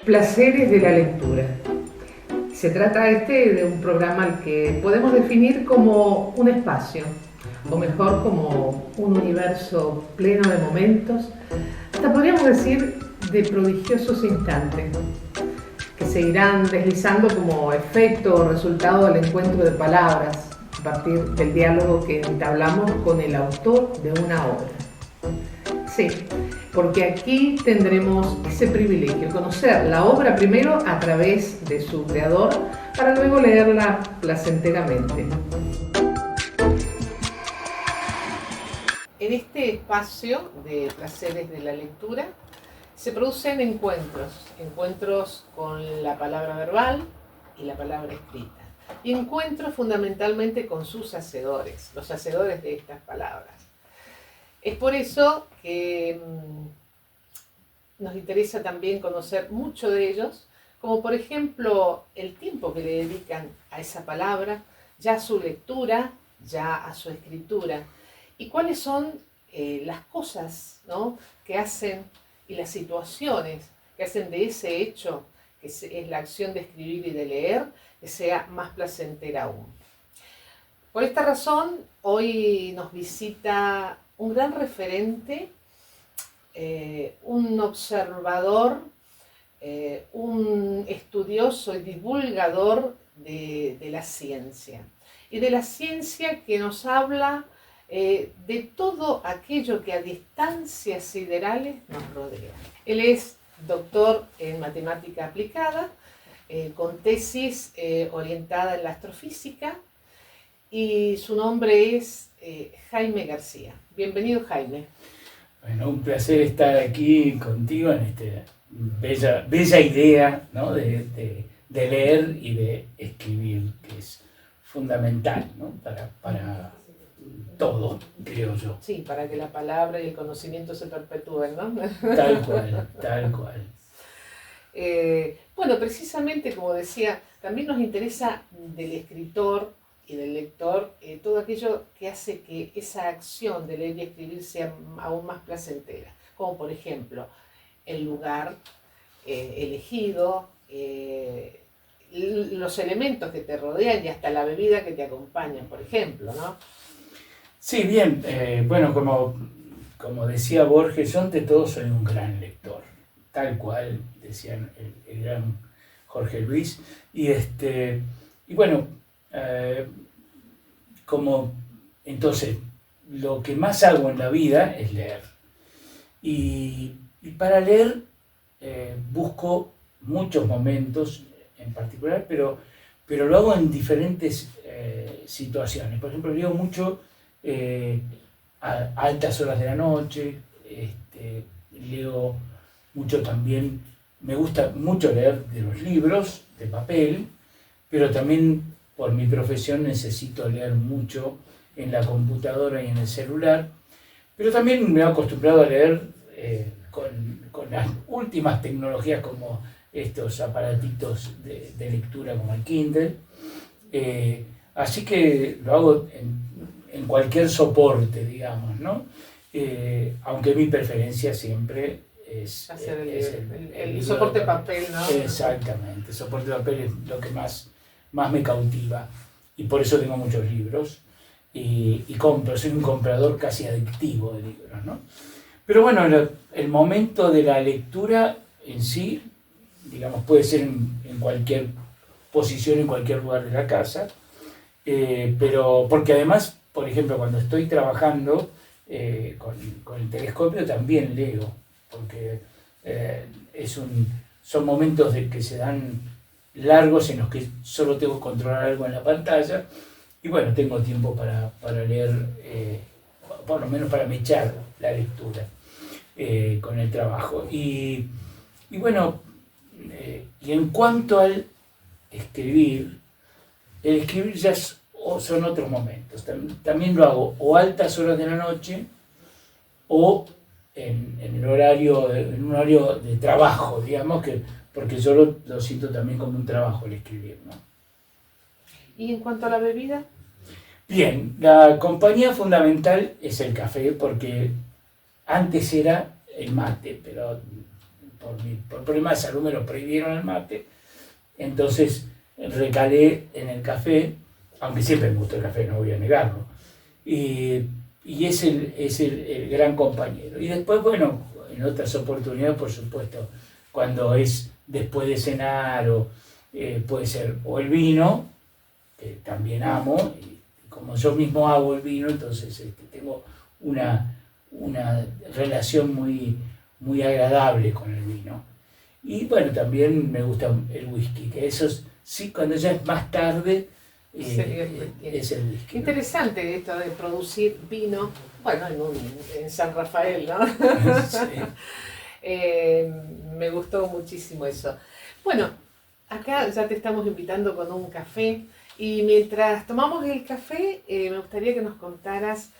Placeres de la lectura. Se trata de un programa al que podemos definir como un espacio, o mejor como un universo pleno de momentos, hasta podríamos decir de prodigiosos instantes, que se irán deslizando como efecto o resultado del encuentro de palabras a partir del diálogo que entablamos con el autor de una obra. Sí, porque aquí tendremos ese privilegio, conocer la obra primero a través de su creador, para luego leerla placenteramente. En este espacio de placeres de la lectura se producen encuentros con la palabra verbal y la palabra escrita, y encuentros fundamentalmente con sus hacedores, los hacedores de estas palabras. Es por eso que nos interesa también conocer mucho de ellos, como por ejemplo el tiempo que le dedican a esa palabra, ya a su lectura, ya a su escritura, y cuáles son las cosas, ¿no?, que hacen y las situaciones que hacen de ese hecho, que es la acción de escribir y de leer, que sea más placentera aún. Por esta razón, hoy nos visita un gran referente, un observador, un estudioso y divulgador de la ciencia. Y de la ciencia que nos habla de todo aquello que a distancias siderales nos rodea. Él es doctor en matemática aplicada, con tesis orientada en la astrofísica, y su nombre es Jaime García. Bienvenido, Jaime. Bueno, un placer estar aquí contigo en esta bella idea, ¿no?, de leer y de escribir, que es fundamental, ¿no?, para todo, creo yo. Sí, para que la palabra y el conocimiento se perpetúen, ¿no? Tal cual, tal cual. Bueno, precisamente como decía, también nos interesa del escritor y del lector todo aquello que hace que esa acción de leer y escribir sea aún más placentera, como por ejemplo el lugar elegido, los elementos que te rodean y hasta la bebida que te acompañan, por ejemplo, ¿no? Sí, bien, bueno, como decía Borges, yo ante todo soy un gran lector, tal cual decía el gran Jorge Luis, y bueno, entonces, lo que más hago en la vida es leer. Y para leer busco muchos momentos en particular, pero lo hago en diferentes situaciones. Por ejemplo, leo mucho a altas horas de la noche, leo mucho también, me gusta mucho leer de los libros, de papel, pero también por mi profesión necesito leer mucho en la computadora y en el celular, pero también me he acostumbrado a leer con las últimas tecnologías como estos aparatitos de lectura como el Kindle, así que lo hago en cualquier soporte, digamos, ¿no? Aunque mi preferencia siempre es el soporte papel, ¿no? Exactamente, el soporte papel es lo que más me cautiva, y por eso tengo muchos libros y compro, soy un comprador casi adictivo de libros, ¿no? Pero bueno, el momento de la lectura en sí, digamos, puede ser en cualquier posición, en cualquier lugar de la casa, pero porque además, por ejemplo, cuando estoy trabajando con el telescopio también leo, porque son momentos de que se dan largos en los que solo tengo que controlar algo en la pantalla, y bueno, tengo tiempo para leer, por lo menos para mechar la lectura con el trabajo. Y bueno, y en cuanto al escribir, el escribir ya son otros momentos. También lo hago o a altas horas de la noche o en un horario de trabajo, digamos, porque yo lo siento también como un trabajo el escribir, ¿no? ¿Y en cuanto a la bebida? Bien, la compañía fundamental es el café, porque antes era el mate, pero por problemas de salud me lo prohibieron el mate, entonces recalé en el café, aunque siempre me gustó el café, no voy a negarlo, y es el gran compañero. Y después, bueno, en otras oportunidades, por supuesto, cuando es después de cenar, o puede ser o el vino, que también amo, y como yo mismo hago el vino, entonces tengo una relación muy agradable con el vino. Y bueno, también me gusta el whisky, que eso sí, cuando ya es más tarde, es el whisky, ¿no? Interesante esto de producir vino, bueno, en San Rafael, ¿no? Sí. Me gustó muchísimo eso. Bueno, acá ya te estamos invitando con un café y mientras tomamos el café, me gustaría que nos contaras,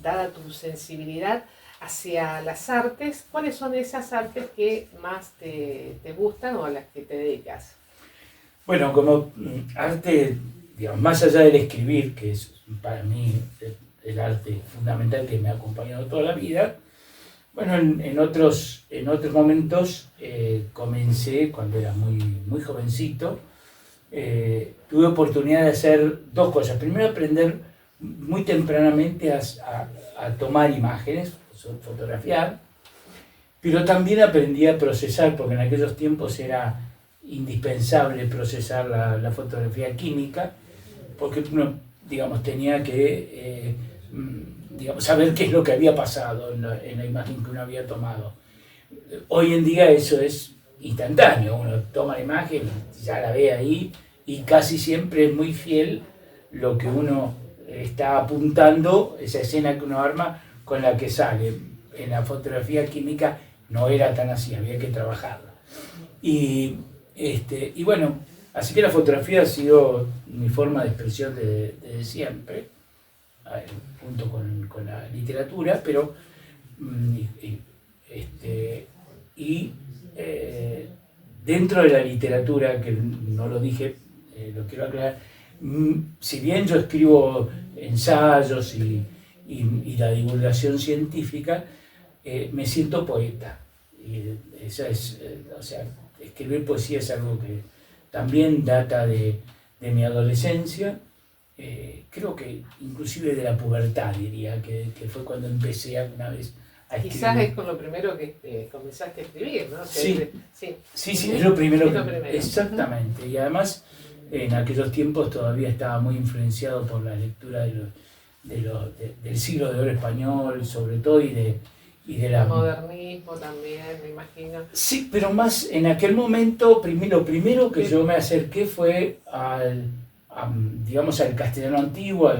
dada tu sensibilidad hacia las artes, ¿cuáles son esas artes que más te gustan o a las que te dedicas? Bueno, como arte, digamos, más allá del escribir, que es para mí el arte fundamental que me ha acompañado toda la vida, bueno, en otros momentos comencé cuando era muy jovencito, tuve oportunidad de hacer dos cosas. Primero, aprender muy tempranamente a tomar imágenes, fotografiar, pero también aprendí a procesar, porque en aquellos tiempos era indispensable procesar la fotografía química, porque uno, digamos, tenía que saber qué es lo que había pasado en la imagen que uno había tomado. Hoy en día eso es instantáneo, uno toma la imagen, ya la ve ahí, y casi siempre es muy fiel lo que uno está apuntando, esa escena que uno arma con la que sale. En la fotografía química no era tan así, había que trabajarla. Y bueno, así que la fotografía ha sido mi forma de expresión desde siempre, junto con la literatura, pero dentro de la literatura, que no lo dije, lo quiero aclarar, si bien yo escribo ensayos y la divulgación científica, me siento poeta. Y esa es, o sea, escribir poesía es algo que también data de mi adolescencia, creo que inclusive de la pubertad, diría, que fue cuando empecé alguna vez a escribir. Quizás es con lo primero que comenzaste a escribir, ¿no? Sí, es lo primero. Exactamente, y además en aquellos tiempos todavía estaba muy influenciado por la lectura del siglo de oro español, sobre todo, y de el modernismo también, me imagino. Sí, pero más en aquel momento, lo primero que yo me acerqué fue digamos, al castellano antiguo,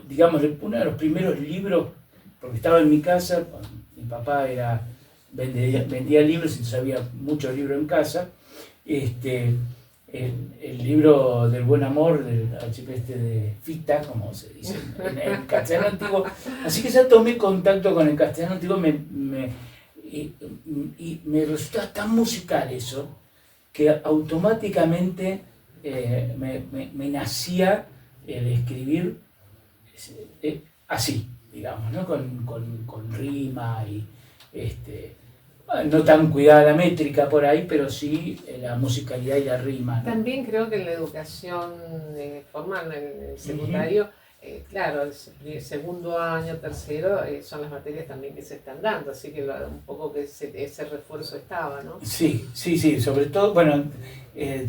digamos, uno de los primeros libros, porque estaba en mi casa, mi papá vendía libros, entonces había muchos libros en casa, el libro del buen amor, del archipreste de Fita, como se dice en el castellano antiguo. Así que ya tomé contacto con el castellano antiguo, y me resulta tan musical eso, que automáticamente me nacía el escribir así, digamos, ¿no? Con rima y no tan cuidada la métrica por ahí, pero sí la musicalidad y la rima, ¿no? También creo que en la educación formal, en el secundario, claro, el segundo año, tercero, son las materias también que se están dando, así que un poco que ese refuerzo estaba, ¿no? Sí, sobre todo, bueno,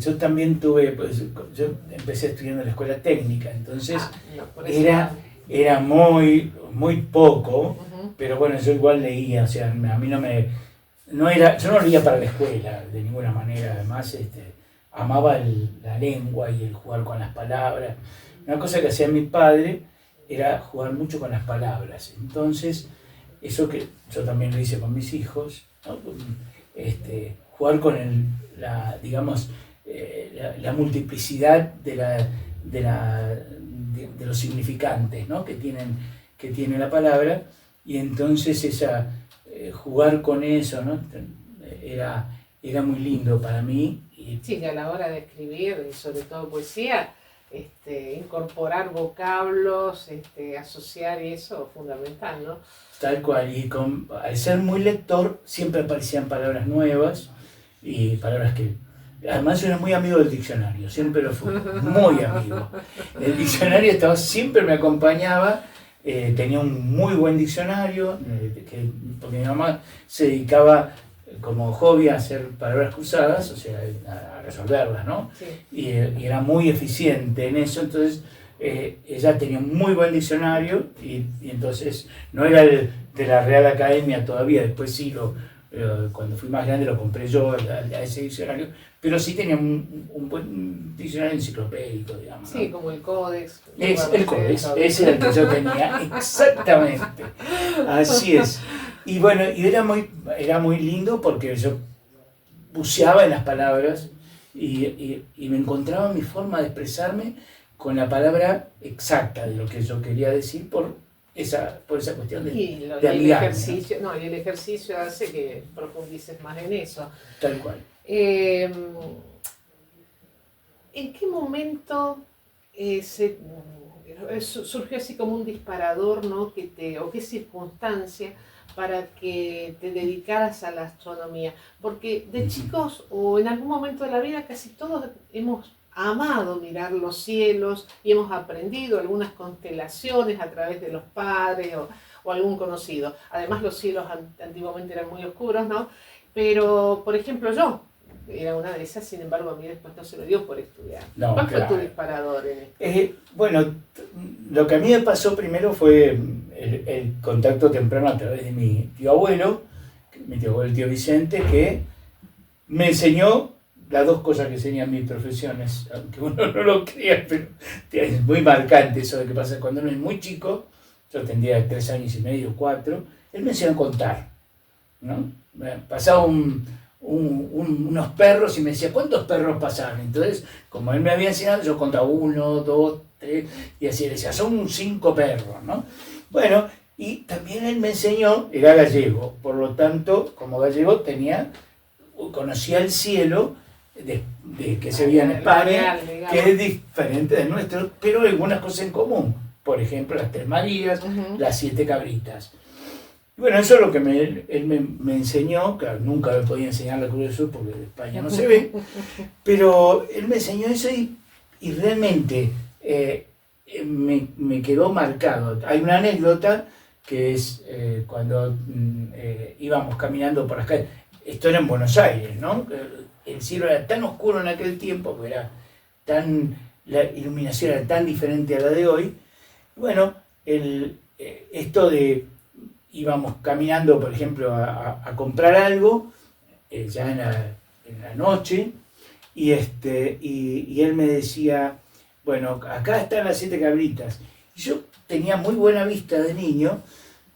yo también yo empecé estudiando en la escuela técnica, entonces era muy poco, pero bueno, yo igual leía, o sea, a mí yo no leía para la escuela de ninguna manera, además amaba la lengua y el jugar con las palabras. Una cosa que hacía mi padre era jugar mucho con las palabras, entonces eso que yo también lo hice con mis hijos, ¿no? Jugar con digamos, la multiplicidad de los significantes, ¿no? que tiene la palabra, y entonces jugar con eso, ¿no? era muy lindo para mí. Sí, que a la hora de escribir, y sobre todo poesía, incorporar vocablos, asociar y eso, fundamental, ¿no? Tal cual, y al ser muy lector siempre aparecían palabras nuevas y palabras que... Además yo era muy amigo del diccionario, siempre lo fui, muy amigo. El diccionario siempre me acompañaba, tenía un muy buen diccionario, porque mi mamá se dedicaba como hobby a hacer palabras cruzadas, o sea, a resolverlas, ¿no? Sí. Y era muy eficiente en eso, entonces ella tenía un muy buen diccionario y entonces no era de la Real Academia todavía, después sí, cuando fui más grande lo compré yo a ese diccionario, pero sí tenía un buen diccionario enciclopédico, digamos, ¿no? Sí, como el Codex. El Codex, ese era el que yo tenía, exactamente, así es. Y bueno, y era muy lindo porque yo buceaba en las palabras y me encontraba mi forma de expresarme con la palabra exacta de lo que yo quería decir por esa cuestión de el ejercicio, ¿no? Y el ejercicio hace que profundices más en eso. Tal cual. ¿En qué momento surgió así como un disparador, ¿no? O qué circunstancia para que te dedicaras a la astronomía? Porque de chicos o en algún momento de la vida casi todos hemos amado mirar los cielos y hemos aprendido algunas constelaciones a través de los padres o algún conocido. Además los cielos antiguamente eran muy oscuros, ¿no? Pero, por ejemplo, yo era una de esas, sin embargo a mí después no se me dio por estudiar. No, ¿Cuál claro. fue tu disparador en esto? Bueno, lo que a mí me pasó primero fue el contacto temprano a través de mi tío abuelo, el tío Vicente, que me enseñó las dos cosas que enseñan mis profesiones, aunque uno no lo crea, pero es muy marcante eso de que pasa cuando uno es muy chico. Yo tendría 3 años y medio, 4, él me enseñó a contar, ¿no? Pasaba unos perros y me decía, ¿cuántos perros pasaron? Entonces, como él me había enseñado, yo contaba 1, 2, 3, y así le decía, son 5 perros, ¿no? Bueno, y también él me enseñó, era gallego, por lo tanto, como gallego conocía el cielo de que se veía en España, que es diferente del nuestro, pero algunas cosas en común. Por ejemplo, las 3 Marías, las 7 cabritas. Y bueno, eso es lo que él me enseñó. Claro, nunca me podía enseñar la Cruz del Sur porque en España no se ve, pero él me enseñó eso y realmente me quedó marcado. Hay una anécdota que es cuando íbamos caminando por las calles. Esto era en Buenos Aires, ¿no? El cielo era tan oscuro en aquel tiempo, porque la iluminación era tan diferente a la de hoy. Bueno, esto de íbamos caminando, por ejemplo, a comprar algo, ya en la noche, y él me decía, bueno, acá están las 7 cabritas. Y yo tenía muy buena vista de niño,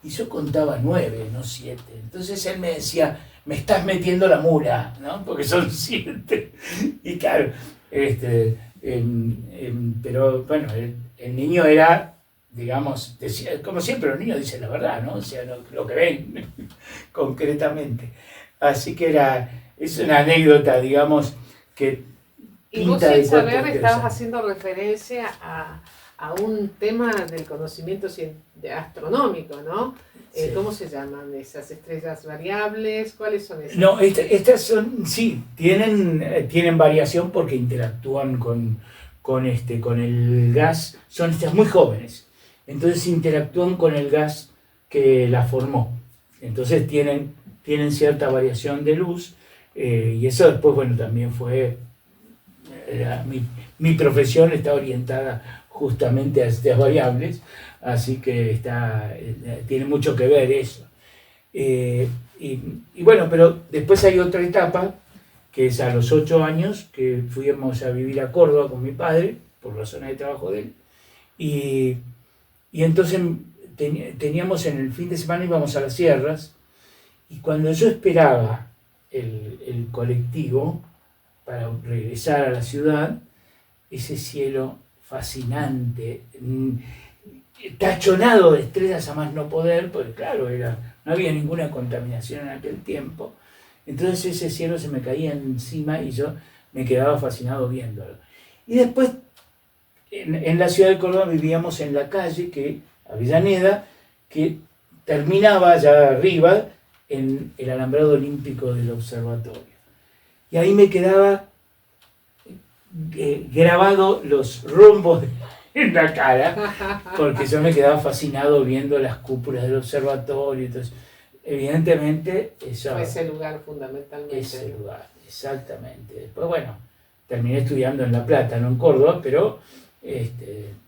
y yo contaba 9, no 7. Entonces él me decía, me estás metiendo la mula, ¿no? Porque son 7. Y claro, pero bueno, el niño era, digamos, decía, como siempre los niños dicen la verdad, ¿no? O sea, lo que ven concretamente. Así que es una anécdota, digamos, que y vos sin saber estabas haciendo referencia a un tema del conocimiento astronómico, ¿no? Sí. ¿Cómo se llaman esas estrellas variables? ¿Cuáles son esas? No, estas son, sí, tienen variación porque interactúan con el gas. Son estrellas muy jóvenes, entonces interactúan con el gas que la formó. Entonces tienen cierta variación de luz y eso después, bueno, también fue... Mi profesión está orientada justamente a estas variables, así que tiene mucho que ver eso. Y bueno, pero después hay otra etapa, que es a los 8 años, que fuimos a vivir a Córdoba con mi padre, por razones de trabajo de él, y entonces teníamos en el fin de semana, íbamos a las sierras, y cuando yo esperaba el colectivo para regresar a la ciudad, ese cielo fascinante, tachonado de estrellas a más no poder, porque claro, no había ninguna contaminación en aquel tiempo. Entonces ese cielo se me caía encima y yo me quedaba fascinado viéndolo. Y después en la ciudad de Córdoba vivíamos en la calle, Avellaneda, que terminaba allá arriba en el alambrado olímpico del observatorio. Y ahí me quedaba grabado los rombos en la cara, porque yo me quedaba fascinado viendo las cúpulas del observatorio. Entonces, evidentemente, eso... Fue ese lugar fundamentalmente. Ese lugar, exactamente. Después, bueno, terminé estudiando en La Plata, no en Córdoba, pero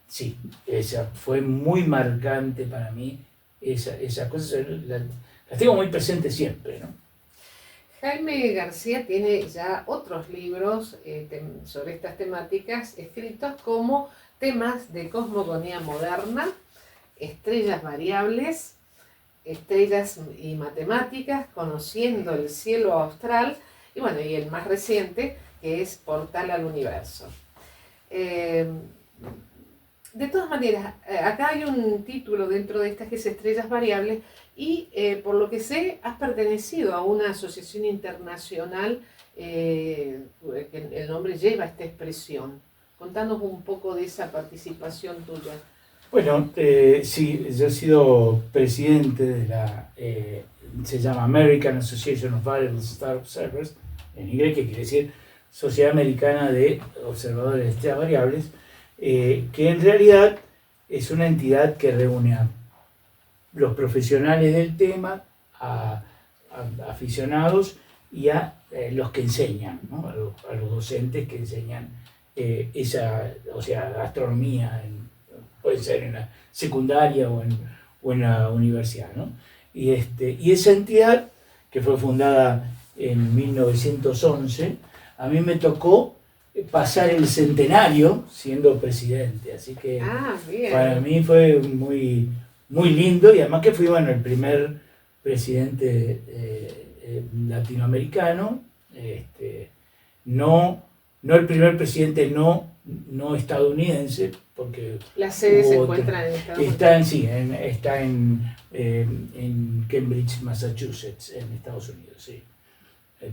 sí, esa fue muy marcante para mí. Esas cosas las tengo muy presentes siempre, ¿no? Jaime García tiene ya otros libros sobre estas temáticas escritos como Temas de Cosmogonía Moderna, Estrellas Variables, Estrellas y Matemáticas, Conociendo el Cielo Austral, y bueno, y el más reciente, que es Portal al Universo. De todas maneras, acá hay un título dentro de estas que es Estrellas Variables, y por lo que sé, has pertenecido a una asociación internacional que el nombre lleva esta expresión. Contanos un poco de esa participación tuya. Bueno, sí, yo he sido presidente de se llama American Association of Variable Star Observers, en inglés, que quiere decir Sociedad Americana de Observadores de Estrellas Variables, que en realidad es una entidad que reúne a los profesionales del tema, a aficionados y a los que enseñan, ¿no? a los docentes que enseñan astronomía, puede ser en la secundaria o en la universidad, ¿no? Y esa entidad, que fue fundada en 1911, a mí me tocó pasar el centenario siendo presidente, así que para mí fue muy, muy lindo, y además que fui, bueno, el primer presidente latinoamericano, no el primer presidente no estadounidense, porque la sede se encuentra en Estados Unidos. Está en Cambridge, Massachusetts, en Estados Unidos, sí.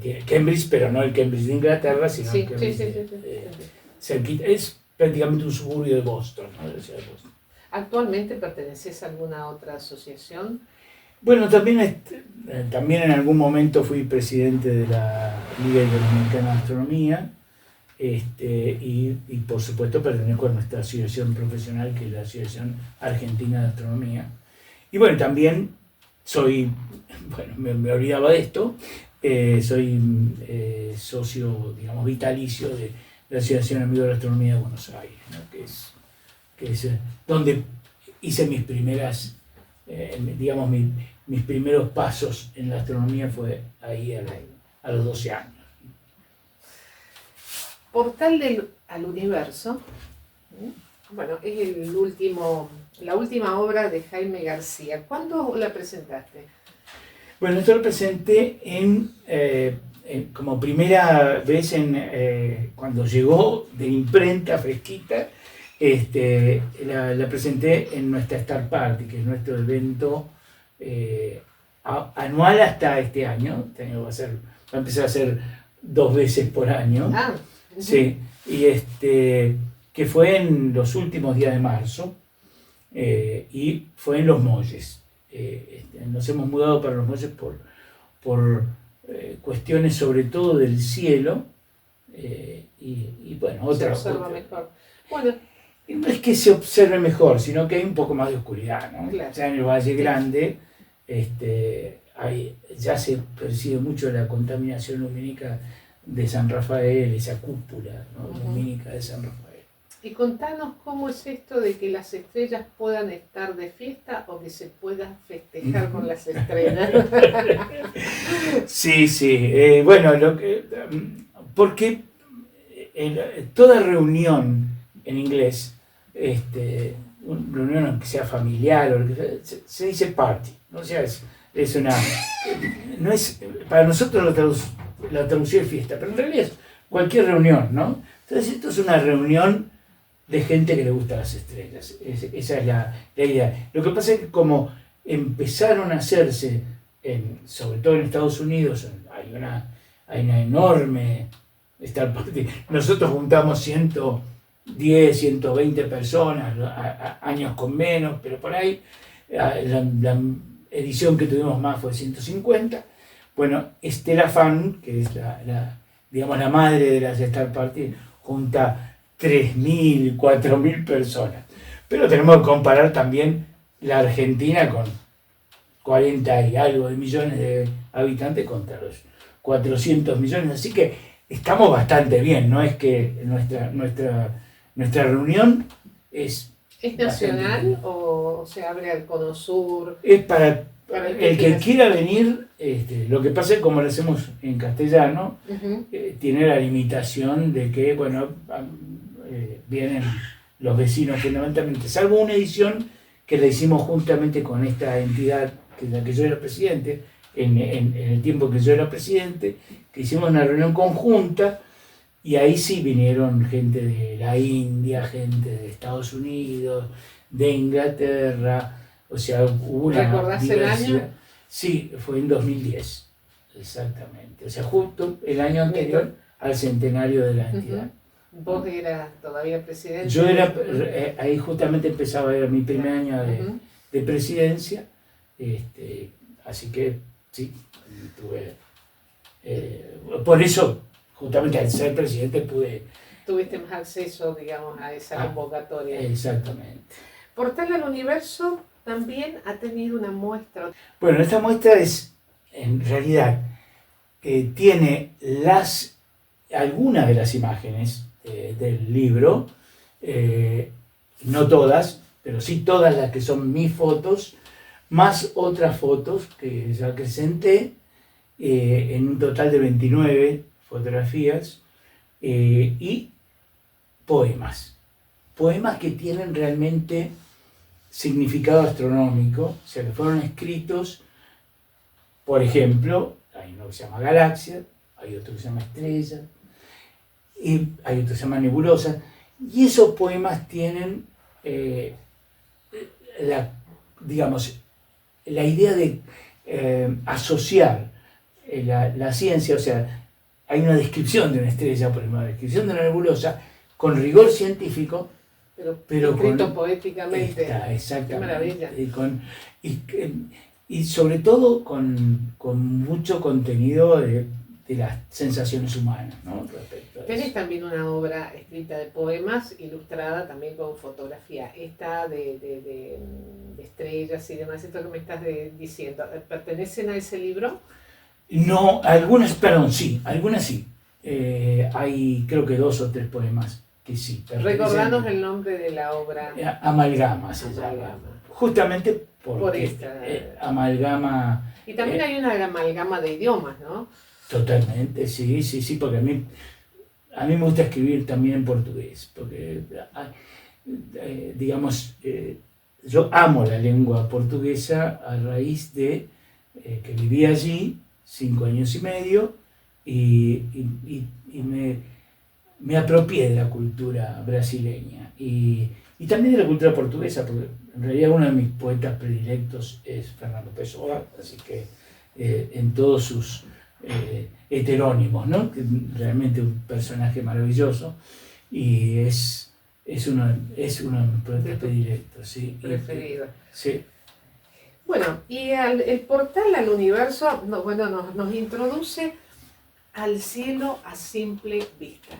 Tiene Cambridge, pero no el Cambridge de Inglaterra, sino el Cambridge cerquita. Es prácticamente un suburbio de Boston, ¿no? De la ciudad de Boston. ¿Actualmente perteneces a alguna otra asociación? Bueno, también en algún momento fui presidente de la Liga Interamericana de Astronomía, y por supuesto pertenezco a nuestra asociación profesional, que es la Asociación Argentina de Astronomía. Y bueno, también me olvidaba de esto, soy socio, digamos, vitalicio de la Asociación Amigos de la Astronomía de Buenos Aires, ¿no? que es donde hice mis primeras, digamos, mis primeros pasos en la astronomía fue ahí a los 12 años. Portal al Universo, bueno, es la última obra de Jaime García. ¿Cuándo la presentaste? Bueno, esto lo presenté como primera vez cuando llegó de imprenta fresquita. La presenté en nuestra Star Party, que es nuestro evento anual hasta este año. Va a empezar a ser 2 veces por año. Sí, y que fue en los últimos días de marzo, y fue en Los Molles. Nos hemos mudado para Los Molles por cuestiones sobre todo del cielo, y bueno, otra. Se observa mejor. Bueno, no es que se observe mejor, sino que hay un poco más de oscuridad, ¿no? Claro. O sea, en el Valle Grande ya se percibe mucho la contaminación lumínica de San Rafael, esa cúpula, ¿no? Lumínica de San Rafael. Y contanos cómo es esto de que las estrellas puedan estar de fiesta o que se pueda festejar con las estrellas. Sí. Bueno, porque toda reunión en inglés, reunión que sea familiar, o se dice party, ¿no? O sea, es una... No es, para nosotros la traducción es fiesta, pero en realidad es cualquier reunión, ¿no? Entonces esto es una reunión de gente que le gusta las estrellas. Esa es la idea. Lo que pasa es que como empezaron a hacerse, sobre todo en Estados Unidos, hay una enorme Star Party. Nosotros juntamos 10, 120 personas, años con menos, pero por ahí la edición que tuvimos más fue 150. Bueno, Estela Fan, que es digamos, la madre de las Star Party, junta 3.000, 4.000 personas. Pero tenemos que comparar también la Argentina con 40 y algo de millones de habitantes contra los 400 millones. Así que estamos bastante bien, no es que nuestra reunión es... ¿Es nacional o se abre al Cono Sur? Es para el que quiera venir. Lo que pasa es que como lo hacemos en castellano, tiene la limitación de que, bueno, vienen los vecinos fundamentalmente, salvo una edición que la hicimos juntamente con esta entidad en la que yo era presidente, en el tiempo que yo era presidente, que hicimos una reunión conjunta, y ahí sí vinieron gente de la India, gente de Estados Unidos, de Inglaterra, o sea, hubo una ¿Recordás el año? Sí, fue en 2010, exactamente, o sea, justo el año anterior al centenario de la entidad. ¿Vos eras todavía presidente? Yo era, ahí justamente empezaba, era mi primer año de presidencia, así que sí, tuve, por eso, justamente al ser presidente tuviste más acceso, digamos, a esa convocatoria. Exactamente. Portal al Universo también ha tenido una muestra. Bueno, esta muestra es, en realidad, tiene algunas de las imágenes del libro, no todas, pero sí todas las que son mis fotos, más otras fotos que ya presenté, en un total de 29 fotografías, y poemas que tienen realmente significado astronómico, o sea, que fueron escritos, por ejemplo, hay uno que se llama Galaxia, hay otro que se llama Estrella, y hay otro que se llama Nebulosa, y esos poemas tienen digamos, la idea de asociar la ciencia, o sea, hay una descripción de una estrella, por ejemplo, una descripción de una nebulosa, con rigor científico, pero escrito poéticamente. Exactamente. Qué maravilla. Y sobre todo con mucho contenido de las sensaciones humanas, ¿no? Tenés también una obra escrita de poemas, ilustrada también con fotografía. Esta de estrellas y demás, esto que me estás diciendo, ¿pertenecen a ese libro? No, algunas sí. Hay creo que 2 o 3 poemas que sí. Recordanos el nombre de la obra. Amalgama se llama. Justamente por esta. Amalgama. Y también hay una amalgama de idiomas, ¿no? Totalmente, sí, porque a mí me gusta escribir también en portugués, porque, digamos, yo amo la lengua portuguesa a raíz de que viví allí 5 años y medio y me apropié de la cultura brasileña y también de la cultura portuguesa, porque en realidad uno de mis poetas predilectos es Fernando Pessoa, así que en todos sus heterónimos, ¿no? Que realmente un personaje maravilloso y es uno de mis poetas predilectos, ¿sí? Preferido. Sí. Bueno, y el portal al universo nos introduce al cielo a simple vista.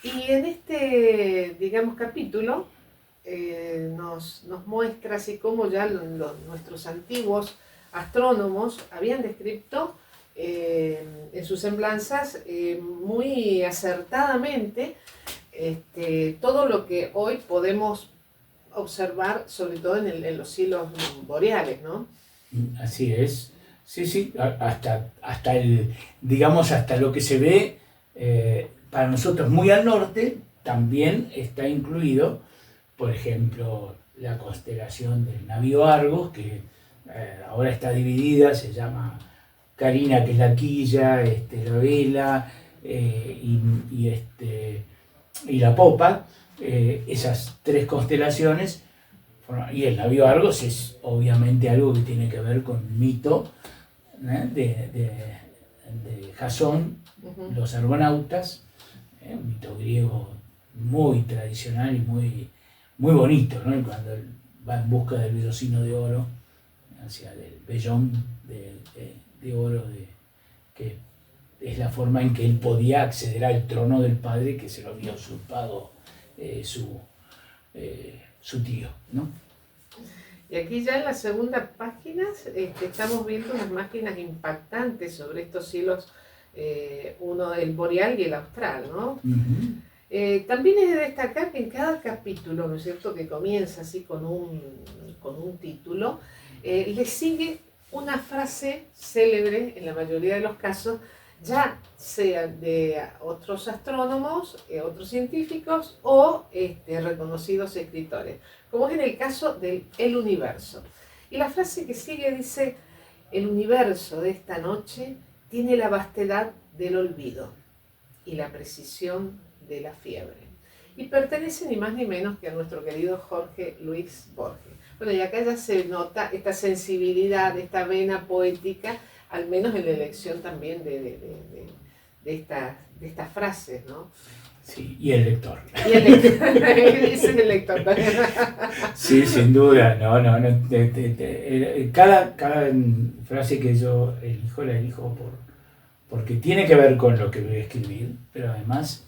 Y en este, digamos, capítulo nos muestra así como ya nuestros antiguos astrónomos habían descrito en sus semblanzas muy acertadamente todo lo que hoy podemos observar, sobre todo en los cielos boreales, ¿no? Así es, sí, hasta lo que se ve para nosotros muy al norte, también está incluido, por ejemplo, la constelación del Navío Argos, que ahora está dividida, se llama Carina, que es la quilla, la vela y la popa, esas 3 constelaciones, y el Navío Argos es obviamente algo que tiene que ver con el mito de Jasón, los argonautas, un mito griego muy tradicional y muy, muy bonito, ¿no? Cuando él va en busca del vellocino de oro, hacia el vellón de oro, que es la forma en que él podía acceder al trono del padre que se lo había usurpado su tío, ¿no? Y aquí ya en la segunda página estamos viendo unas máquinas impactantes sobre estos cielos, uno el boreal y el austral, ¿no? También es de destacar que en cada capítulo, ¿no es cierto?, que comienza así con un título, le sigue una frase célebre, en la mayoría de los casos, ya sea de otros astrónomos, otros científicos o reconocidos escritores, como es en el caso del El Universo. Y la frase que sigue dice: el universo de esta noche tiene la vastedad del olvido y la precisión de la fiebre. Y pertenece ni más ni menos que a nuestro querido Jorge Luis Borges. Bueno, y acá ya se nota esta sensibilidad, esta vena poética, al menos en la elección también de estas frases, ¿no? Sí, y el lector. Y el lector, dice el lector también. Sí, sin duda, cada frase que yo elijo, la elijo porque tiene que ver con lo que voy a escribir, pero además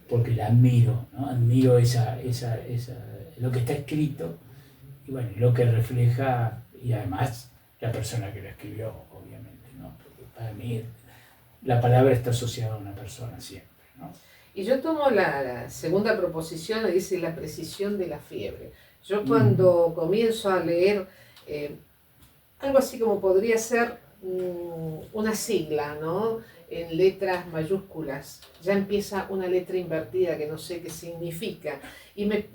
porque la admiro, ¿no? Admiro lo que está escrito y bueno, lo que refleja, y además la persona que lo escribió, obviamente, ¿no? Porque para mí la palabra está asociada a una persona siempre, ¿no? Y yo tomo la segunda proposición, dice la precisión de la fiebre. Yo cuando comienzo a leer algo así como podría ser una sigla, ¿no?, en letras mayúsculas, ya empieza una letra invertida que no sé qué significa, y me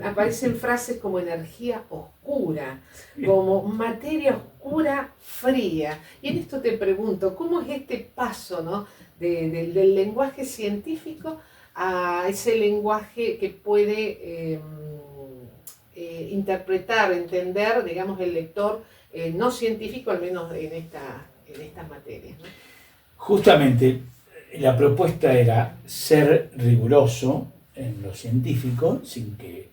aparecen frases como energía oscura, como materia oscura fría. Y en esto te pregunto, ¿cómo es este paso, ¿no?, del lenguaje científico a ese lenguaje que puede interpretar, entender, digamos, el lector no científico, al menos en estas materias, ¿no? Justamente la propuesta era ser riguroso en lo científico, sin que,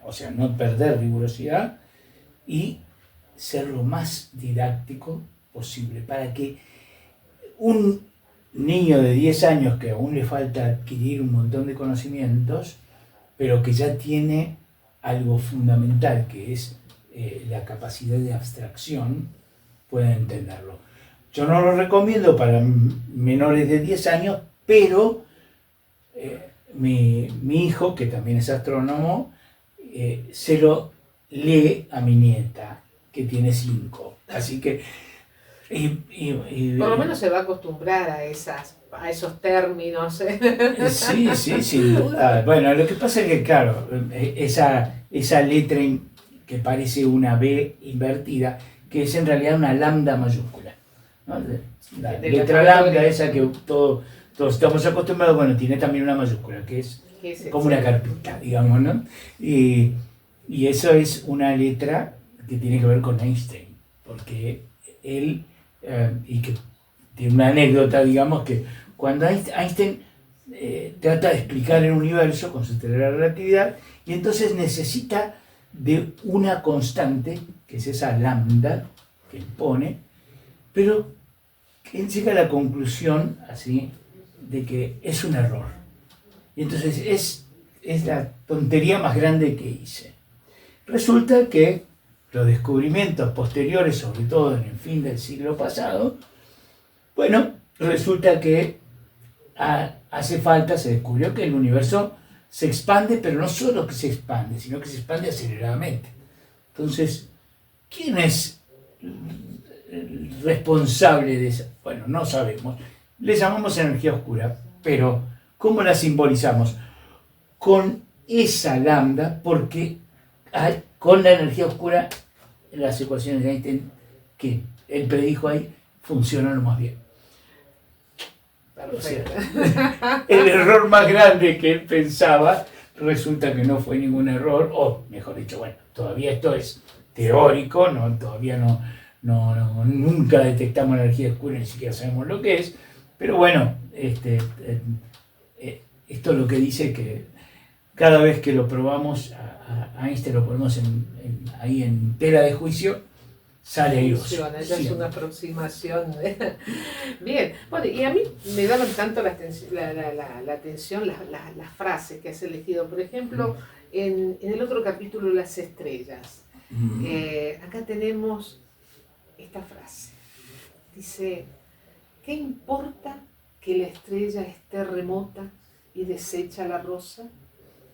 o sea, no perder rigurosidad, y ser lo más didáctico posible, para que un niño de 10 años que aún le falta adquirir un montón de conocimientos, pero que ya tiene algo fundamental, que es la capacidad de abstracción, pueda entenderlo. Yo no lo recomiendo para menores de 10 años, pero mi hijo, que también es astrónomo, se lo lee a mi nieta, que tiene 5. Así que... por lo menos se va a acostumbrar a esos términos. Sí, sin duda. Bueno, lo que pasa es que, claro, esa letra que parece una B invertida, que es en realidad una lambda mayúscula, ¿no? La letra lambda, esa que todos estamos acostumbrados, bueno, tiene también una mayúscula, que es como una carpita, digamos, ¿no? Y eso es una letra que tiene que ver con Einstein, porque él, y que tiene una anécdota, digamos, que cuando Einstein trata de explicar el universo con su teoría de la relatividad, y entonces necesita de una constante, que es esa lambda que él pone, pero él llega a la conclusión así de que es un error. Y entonces es la tontería más grande que hice. Resulta que los descubrimientos posteriores, sobre todo en el fin del siglo pasado, bueno, resulta que se descubrió que el universo se expande, pero no solo que se expande, sino que se expande aceleradamente. Entonces, ¿quién es el responsable de eso? Bueno, no sabemos. Le llamamos energía oscura, pero ¿cómo la simbolizamos? Con esa lambda, porque con la energía oscura las ecuaciones de Einstein que él predijo ahí funcionan más bien. O sea, el error más grande que él pensaba resulta que no fue ningún error, o mejor dicho, bueno, todavía esto es teórico, todavía nunca detectamos energía oscura, ni siquiera sabemos lo que es, pero bueno, esto es lo que dice que cada vez que lo probamos, a Einstein lo ponemos ahí en tela de juicio, sale airoso. Funciona, ya es una aproximación. Bien, bueno, y a mí me daban tanto la atención las frases que has elegido. Por ejemplo, en el otro capítulo, Las estrellas. Acá tenemos esta frase. Dice, ¿qué importa que la estrella esté remota y deshecha la rosa?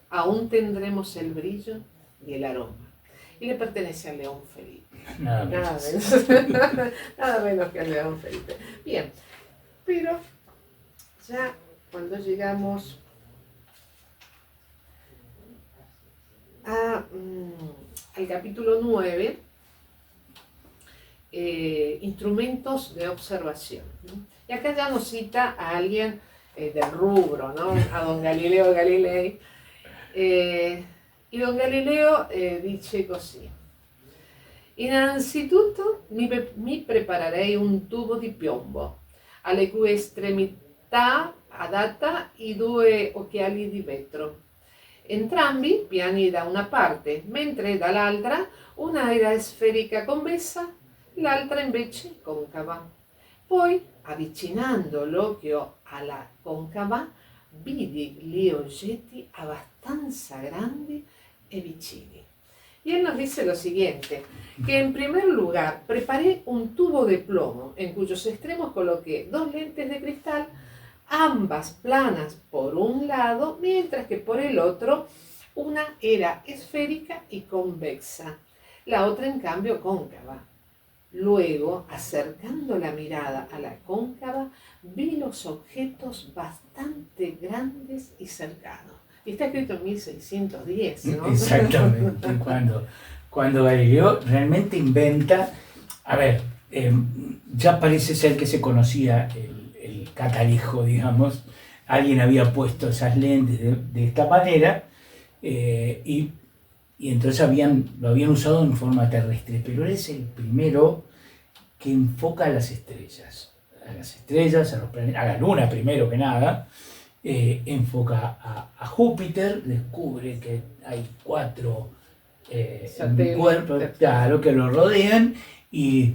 Aún tendremos el brillo y el aroma. Y le pertenece a León Felipe. Nada menos que a León Felipe. Bien, pero ya cuando llegamos al capítulo 9, instrumentos de observación, ¿no? Y acá ya nos cita a alguien del rubro, ¿no? A don Galileo Galilei. Y don Galileo dice così: innanzitutto mi preparerei un tubo di piombo, alle cui estremità adatta i due occhiali di vetro, entrambi piani da una parte, mentre dall'altra una era sferica convessa, l'altra invece concava. Poi, avvicinando l'occhio alla concava, vidi gli oggetti abbastanza grandi e vicini. Y él nos dice lo siguiente, que en primer lugar preparé un tubo de plomo en cuyos extremos coloqué 2 lentes de cristal, ambas planas por un lado, mientras que por el otro una era esférica y convexa, la otra en cambio cóncava. Luego, acercando la mirada a la cóncava, vi los objetos bastante grandes y cercanos. Y está escrito en 1610, ¿no? Exactamente. Cuando Galileo realmente inventa, a ver, ya parece ser que se conocía el catalejo, digamos. Alguien había puesto esas lentes de esta manera y entonces lo habían usado en forma terrestre, pero él es el primero que enfoca a las estrellas, a los planetas, a la Luna primero que nada. Enfoca a Júpiter, descubre que hay 4 cuerpos, claro, que lo rodean y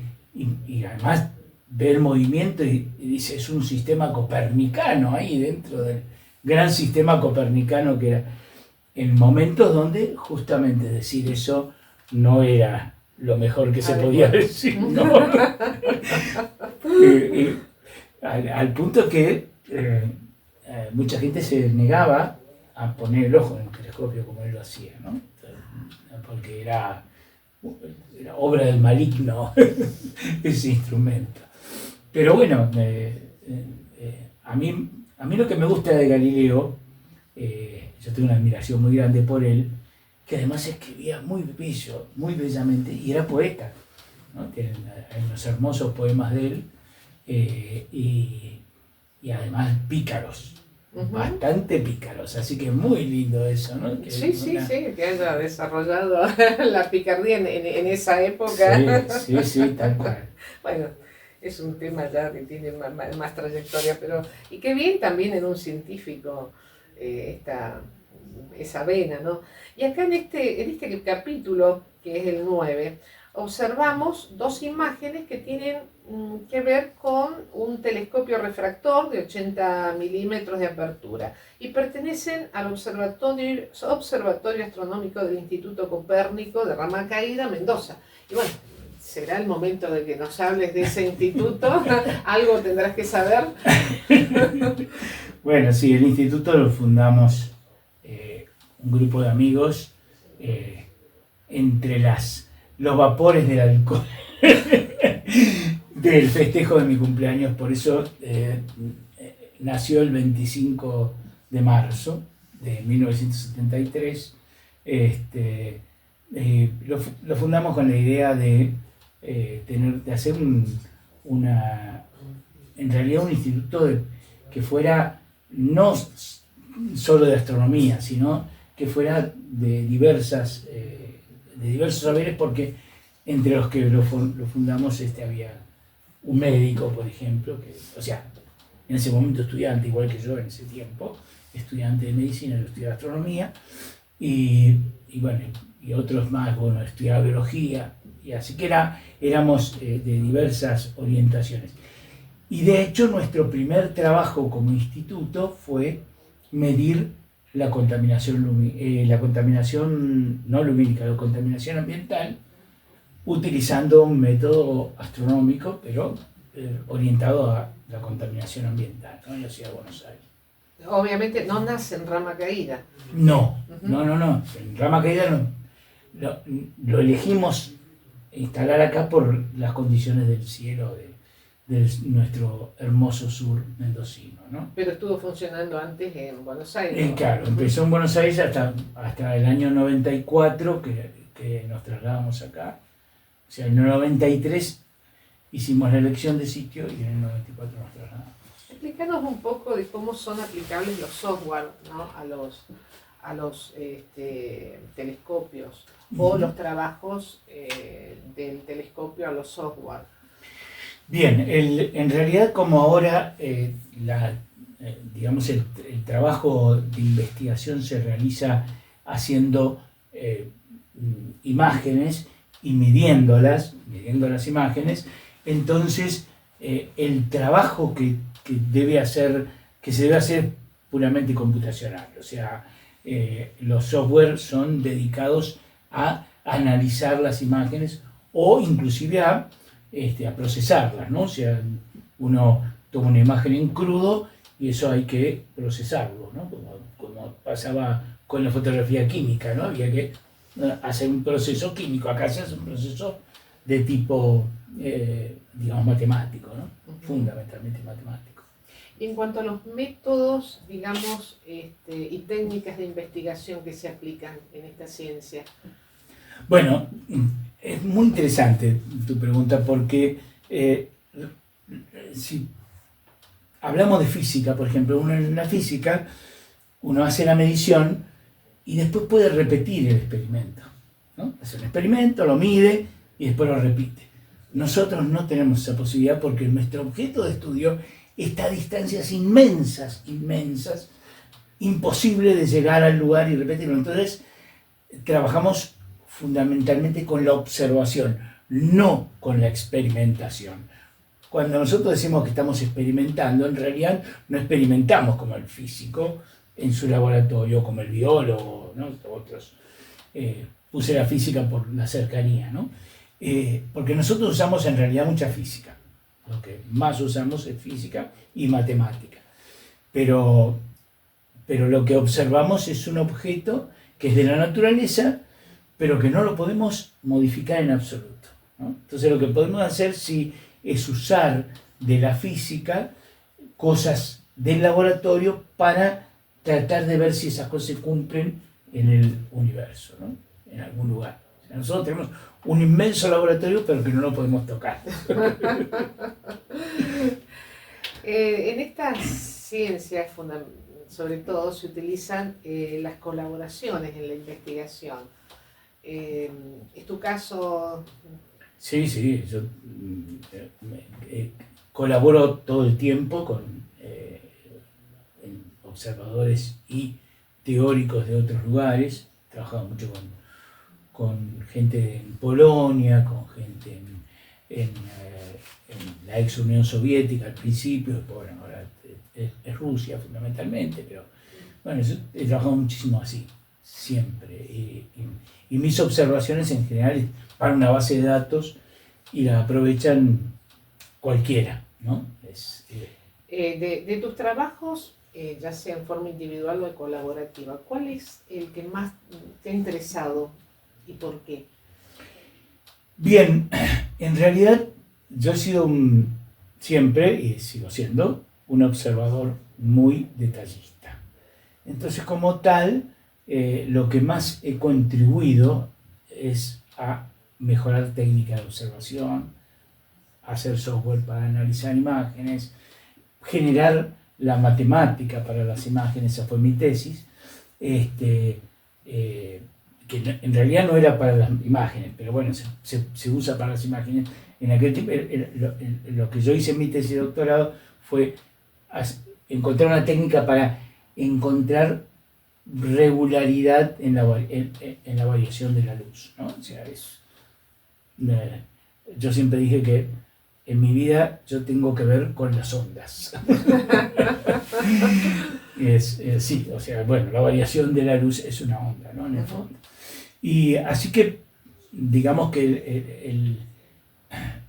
además ve el movimiento y dice, es un sistema copernicano ahí dentro del gran sistema copernicano que era, en momentos donde justamente decir eso no era lo mejor que se podía decir, ¿no? Al punto que mucha gente se negaba a poner el ojo en el telescopio como él lo hacía, ¿no? Porque era obra del maligno ese instrumento. Pero bueno, a mí lo que me gusta de Galileo, yo tengo una admiración muy grande por él, que además escribía muy bello, muy bellamente, y era poeta, ¿no? Hay unos hermosos poemas de él, y además pícaros, bastante pícaros, así que muy lindo eso, ¿no? Que sí, que haya desarrollado la picardía en esa época. Sí, tal cual. Bueno, es un tema ya que tiene más trayectoria, pero y qué bien también en un científico esa vena, ¿no? Y acá en este capítulo, que es el 9, observamos 2 imágenes que tienen que ver con un telescopio refractor de 80 milímetros de apertura y pertenecen al Observatorio Astronómico del Instituto Copérnico de Rama Caída, Mendoza. Y bueno, será el momento de que nos hables de ese instituto, algo tendrás que saber. Bueno, sí, el instituto lo fundamos un grupo de amigos entre los vapores del alcohol del festejo de mi cumpleaños, por eso nació el 25 de marzo de 1973. Lo fundamos con la idea de hacer en realidad un instituto que fuera no solo de astronomía, sino que fuera de diversos saberes, porque entre los que lo fundamos había un médico, por ejemplo, en ese momento estudiante, igual que yo en ese tiempo, estudiante de medicina, yo estudiaba astronomía, y bueno, y otros más, bueno, estudiaba biología, y así que éramos de diversas orientaciones. Y de hecho nuestro primer trabajo como instituto fue medir la contaminación, no lumínica, la contaminación ambiental, utilizando un método astronómico, pero orientado a la contaminación ambiental, ¿no? En la ciudad de Buenos Aires. Obviamente no nace en Rama Caída. No. En Rama Caída no. Lo elegimos instalar acá por las condiciones del cielo de nuestro hermoso sur mendocino, ¿no? Pero estuvo funcionando antes en Buenos Aires. Claro, empezó en Buenos Aires hasta el año 94 que nos trasladamos acá. O sea, en el 93 hicimos la elección de sitio y en el 94 nos trasladamos. Explícanos un poco de cómo son aplicables los software, ¿no? a los telescopios o los trabajos del telescopio a los software. Bien, en realidad como ahora digamos el trabajo de investigación se realiza haciendo imágenes y midiendo las imágenes, entonces el trabajo que se debe hacer puramente computacional, o sea, los software son dedicados a analizar las imágenes o inclusive a procesarlas, ¿no? O sea, uno toma una imagen en crudo y eso hay que procesarlo, ¿no? Como pasaba con la fotografía química, ¿no? Había que hacer un proceso químico, acá se hace un proceso de tipo, digamos, matemático, ¿no? Fundamentalmente matemático. Y en cuanto a los métodos, digamos, y técnicas de investigación que se aplican en esta ciencia. Bueno, es muy interesante tu pregunta porque si hablamos de física, por ejemplo, uno en la física, uno hace la medición y después puede repetir el experimento, ¿no? Hace un experimento, lo mide y después lo repite. Nosotros no tenemos esa posibilidad porque nuestro objeto de estudio está a distancias inmensas, imposible de llegar al lugar y repetirlo. Entonces, trabajamos fundamentalmente con la observación, no con la experimentación. Cuando nosotros decimos que estamos experimentando, en realidad no experimentamos como el físico en su laboratorio, como el biólogo, ¿no? Otros. Puse la física por la cercanía, ¿no? Porque nosotros usamos en realidad mucha física. Lo que más usamos es física y matemática. Pero lo que observamos es un objeto que es de la naturaleza, pero que no lo podemos modificar en absoluto, ¿no? Entonces lo que podemos hacer sí es usar de la física cosas del laboratorio para tratar de ver si esas cosas se cumplen en el universo, ¿no? En algún lugar. O sea, nosotros tenemos un inmenso laboratorio, pero que no lo podemos tocar. En estas ciencias, sobre todo, se utilizan las colaboraciones en la investigación. ¿Es tu caso? Sí, yo colaboro todo el tiempo con observadores y teóricos de otros lugares. He trabajado mucho con gente en Polonia, con gente en la ex Unión Soviética al principio, después bueno, ahora es Rusia fundamentalmente, pero bueno, yo he trabajado muchísimo así, siempre. Y mis observaciones en general para una base de datos y la aprovechan cualquiera, ¿no? De tus trabajos, ya sea en forma individual o colaborativa, ¿cuál es el que más te ha interesado y por qué? Bien, en realidad yo he sido siempre, y sigo siendo, un observador muy detallista. Entonces, como tal, lo que más he contribuido es a mejorar técnicas de observación, hacer software para analizar imágenes, generar la matemática para las imágenes. Esa fue mi tesis, que en realidad no era para las imágenes, pero bueno, se usa para las imágenes. En aquel tiempo, lo que yo hice en mi tesis de doctorado fue encontrar una técnica para encontrar regularidad en la variación de la luz, ¿no? O sea, yo siempre dije que en mi vida yo tengo que ver con las ondas. Sí, o sea, bueno, la variación de la luz es una onda, ¿no? En el fondo. Y así que, digamos que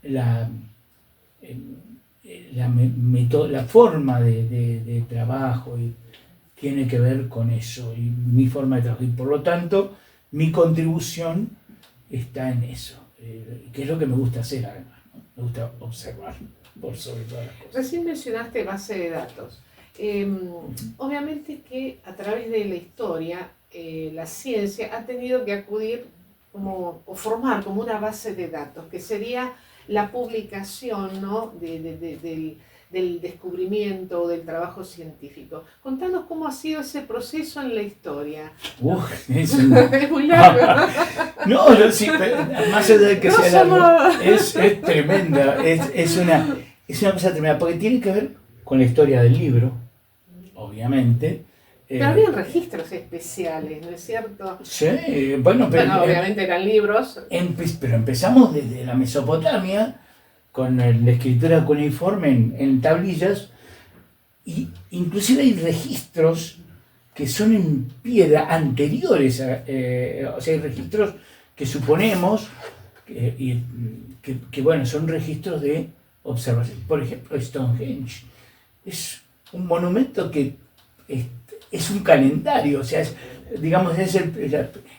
la forma de trabajo tiene que ver con eso, y mi forma de trabajar. Y por lo tanto, mi contribución está en eso, que es lo que me gusta hacer además, ¿no? Me gusta observar, por sobre todas las cosas. Recién mencionaste base de datos. Obviamente que a través de la historia, la ciencia ha tenido que acudir o formar como una base de datos, que sería la publicación, ¿no? del descubrimiento o del trabajo científico. Contanos cómo ha sido ese proceso en la historia. Es muy largo. No, sí, más allá de que no sea largo, es tremenda, es una cosa tremenda, porque tiene que ver con la historia del libro, obviamente. Pero había registros especiales, ¿no es cierto? Sí, bueno, pero obviamente eran libros. Pero empezamos desde la Mesopotamia, con la escritura cuneiforme en tablillas, y inclusive hay registros que son en piedra anteriores, o sea, hay registros que suponemos que bueno, son registros de observación. Por ejemplo, Stonehenge es un monumento que es un calendario, o sea, digamos, es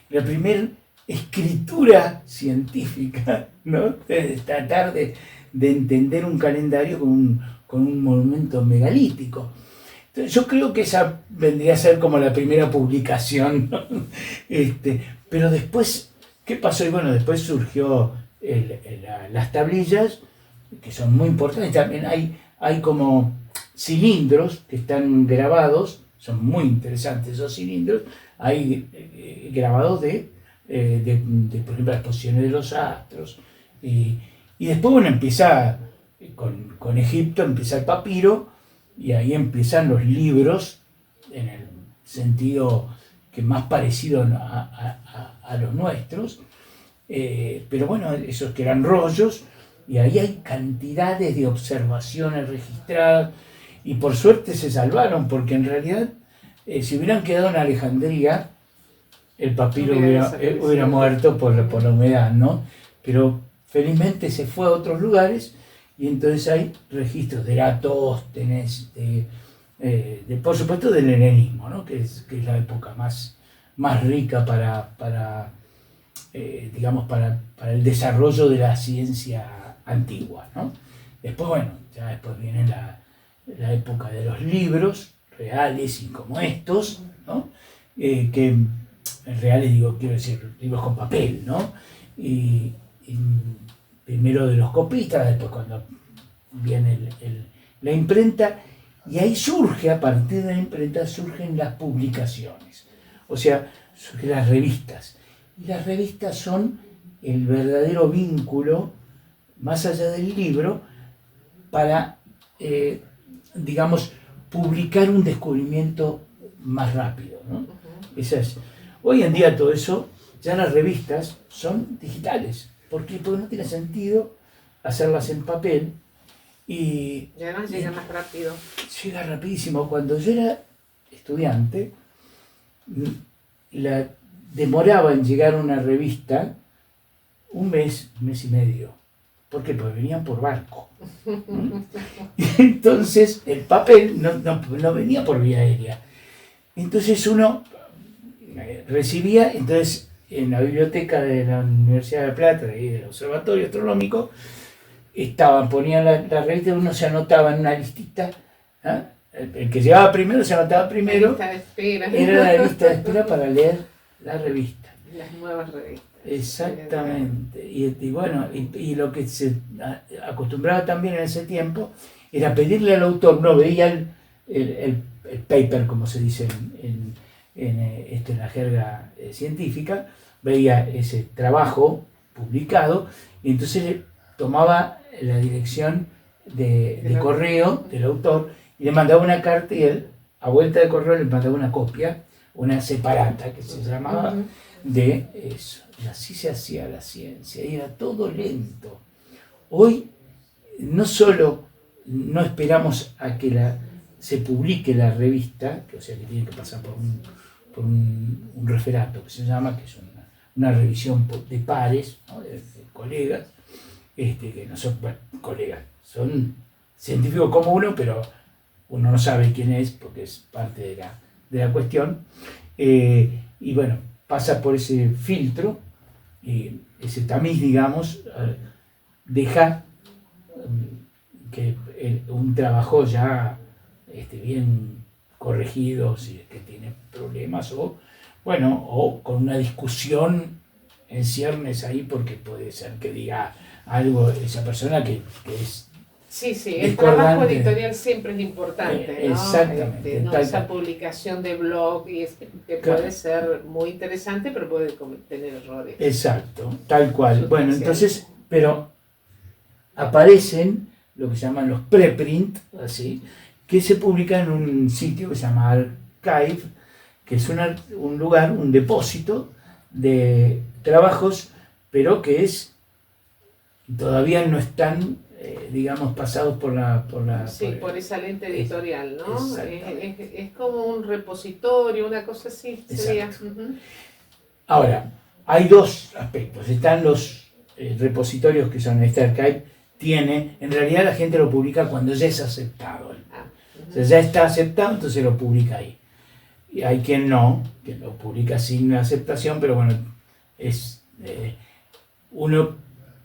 la primera escritura científica, ¿no? De tratar de entender un calendario con un monumento megalítico. Entonces, yo creo que esa vendría a ser como la primera publicación, ¿no? Pero después, ¿qué pasó? Y bueno, después surgió las tablillas, que son muy importantes. También hay como cilindros que están grabados, son muy interesantes esos cilindros, hay grabados de por ejemplo, las posiciones de los astros. Y después, bueno, empieza con Egipto, empieza el papiro, y ahí empiezan los libros, en el sentido que más parecido a los nuestros. Pero bueno, esos que eran rollos, y ahí hay cantidades de observaciones registradas, y por suerte se salvaron, porque en realidad, si hubieran quedado en Alejandría, el papiro hubiera muerto por la humedad, ¿no? Pero felizmente se fue a otros lugares, y entonces hay registros de Eratóstenes, por supuesto del helenismo, ¿no? que es la época más rica digamos, para el desarrollo de la ciencia antigua, ¿no? Después, bueno, ya después viene la época de los libros reales y como estos, ¿no? Que reales, quiero decir, libros con papel, ¿no? Y primero de los copistas, después cuando viene la imprenta, y ahí surge, a partir de la imprenta, surgen las publicaciones, o sea, surgen las revistas. Y las revistas son el verdadero vínculo, más allá del libro, para, digamos, publicar un descubrimiento más rápido, ¿no? Hoy en día todo eso, ya las revistas son digitales. ¿Por qué? Porque no tiene sentido hacerlas en papel. Y además llega más rápido. Llega rapidísimo. Cuando yo era estudiante, demoraba en llegar una revista un mes y medio. ¿Por qué? Porque venían por barco. Y entonces el papel no venía por vía aérea. Entonces uno recibía, entonces en la biblioteca de la Universidad de La Plata y del Observatorio Astronómico, ponían la revista, uno se anotaba en una listita, ¿eh? El que llegaba primero se anotaba primero, la lista de espera. Era la lista de espera para leer la revista. Las nuevas revistas. Exactamente. Y bueno, y lo que se acostumbraba también en ese tiempo era pedirle al autor, no veía el paper, como se dice en la jerga científica, veía ese trabajo publicado, y entonces le tomaba la dirección de correo del autor y le mandaba una carta, y él a vuelta de correo le mandaba una copia, una separata que se llamaba, de eso. Y así se hacía la ciencia, y era todo lento. Hoy no solo no esperamos a que se publique la revista, que, o sea, que tiene que pasar por un referato que se llama, que es una revisión de pares, ¿no? de colegas, que no son colegas, son científicos como uno, pero uno no sabe quién es porque es parte de la cuestión. Y bueno, pasa por ese filtro, ese tamiz, digamos, deja que un trabajo ya bien corregido, si es que tiene problemas, o con una discusión en ciernes ahí, porque puede ser que diga algo esa persona que es Sí, el trabajo editorial siempre es importante, ¿no? Exactamente. Esa publicación de blog que puede ser muy interesante, pero puede tener errores. Exacto, tal cual. Bueno, entonces, pero aparecen lo que se llaman los preprint, así, que se publican en un sitio que se llama Archive, que es un lugar, un depósito de trabajos, pero que todavía no están digamos, pasados por por esa lente editorial, ¿no? Es como un repositorio, una cosa así sería. Ahora, hay dos aspectos. Están los repositorios que son este archive, en realidad la gente lo publica cuando ya es aceptado. O sea, ya está aceptado, entonces lo publica ahí. Y hay quien no, que lo publica sin aceptación, pero bueno, uno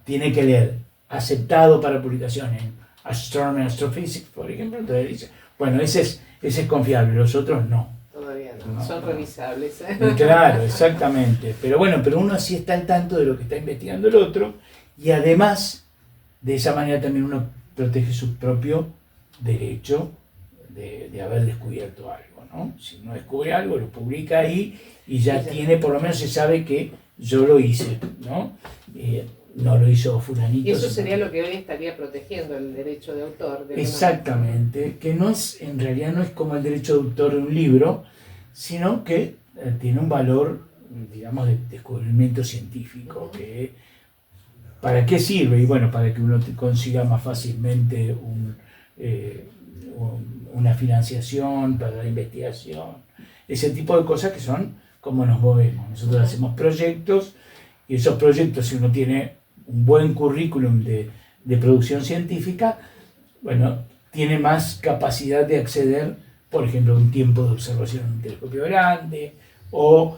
tiene que leer aceptado para publicación en Astronomy and Astrophysics, por ejemplo, entonces dice, bueno, ese es confiable, los otros no. Todavía no, son revisables. Claro, exactamente. Pero uno así está al tanto de lo que está investigando el otro, y además, de esa manera también uno protege su propio derecho de haber descubierto algo, ¿no? Si uno descubre algo, lo publica ahí, y ya tiene, por lo menos se sabe que yo lo hice, ¿no? No lo hizo fulanito. Y eso sería lo que hoy estaría protegiendo el derecho de autor. Exactamente, que en realidad no es como el derecho de autor de un libro, sino que tiene un valor, digamos, de descubrimiento científico. Que, ¿para qué sirve? Y bueno, para que uno consiga más fácilmente una financiación para la investigación, ese tipo de cosas que son como nos movemos. Nosotros hacemos proyectos, y esos proyectos, si uno tiene un buen currículum de producción científica, bueno, tiene más capacidad de acceder, por ejemplo, a un tiempo de observación en un telescopio grande, o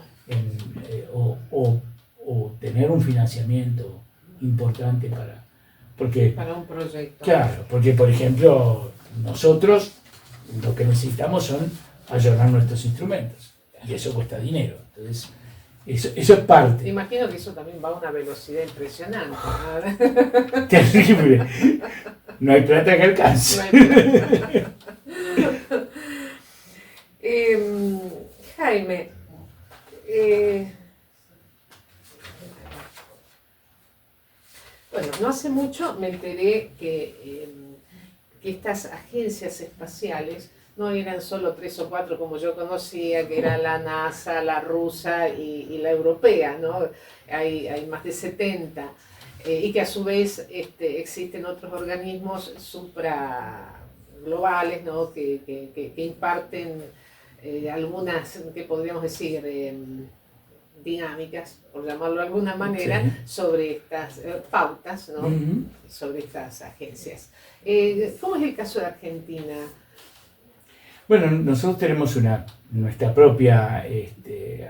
tener un financiamiento importante para un proyecto. Claro, porque, por ejemplo, nosotros lo que necesitamos son ayornar nuestros instrumentos, y eso cuesta dinero. Entonces, eso es parte. Imagino que eso también va a una velocidad impresionante. Terrible. No hay plata que alcance. Jaime, bueno, no hace mucho me enteré que estas agencias espaciales no eran solo 3 o 4 como yo conocía, que era la NASA, la rusa y la europea, ¿no? Hay más de 70, y que a su vez existen otros organismos supraglobales, ¿no? que imparten algunas, que podríamos decir, dinámicas, por llamarlo de alguna manera, sobre estas pautas, ¿no? Sobre estas agencias. ¿Cómo es el caso de Argentina? Bueno, nosotros tenemos nuestra propia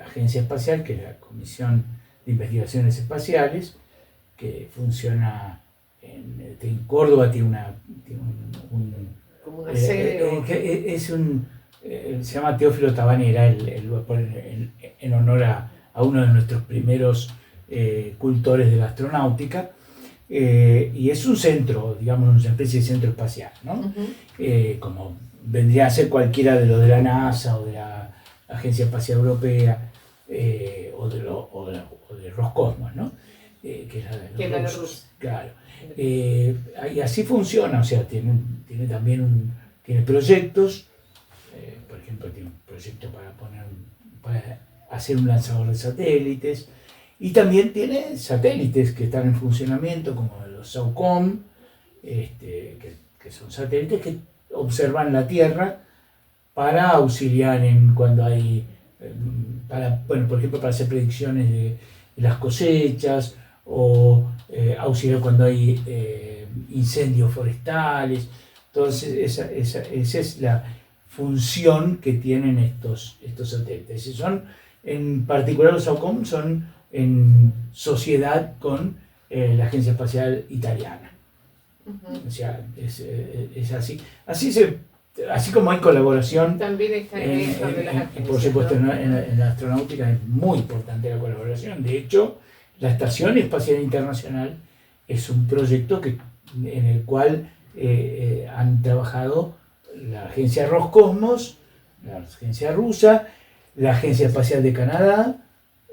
agencia espacial, que es la Comisión de Investigaciones Espaciales, que funciona en Córdoba, tiene como una sede. Se llama Teófilo Tabanera, en honor a uno de nuestros primeros cultores de la astronáutica, y es un centro, digamos, una especie de centro espacial, ¿no? Como vendría a ser cualquiera de los de la NASA o de la Agencia Espacial Europea, o de Roscosmos, ¿no? Que es la de los rusos. Claro. Y así funciona, o sea, tiene también tiene proyectos, por ejemplo, ejemplo, tiene un proyecto para hacer un lanzador de satélites. Y también tiene satélites que están en funcionamiento, como los SAOCOM, que son satélites que observan la Tierra para auxiliar en cuando hay, por ejemplo, para hacer predicciones de las cosechas o auxiliar cuando hay incendios forestales. Entonces, esa es la función que tienen estos satélites. Y son, en particular los SAOCOM, son en sociedad con la Agencia Espacial Italiana. Ujú. O sea, es así. Así como hay colaboración, También está en eso de las agencias, por supuesto, ¿no? en la astronáutica es muy importante la colaboración. De hecho, la Estación Espacial Internacional es un proyecto en el cual han trabajado la agencia Roscosmos, la agencia rusa, la Agencia Espacial de Canadá,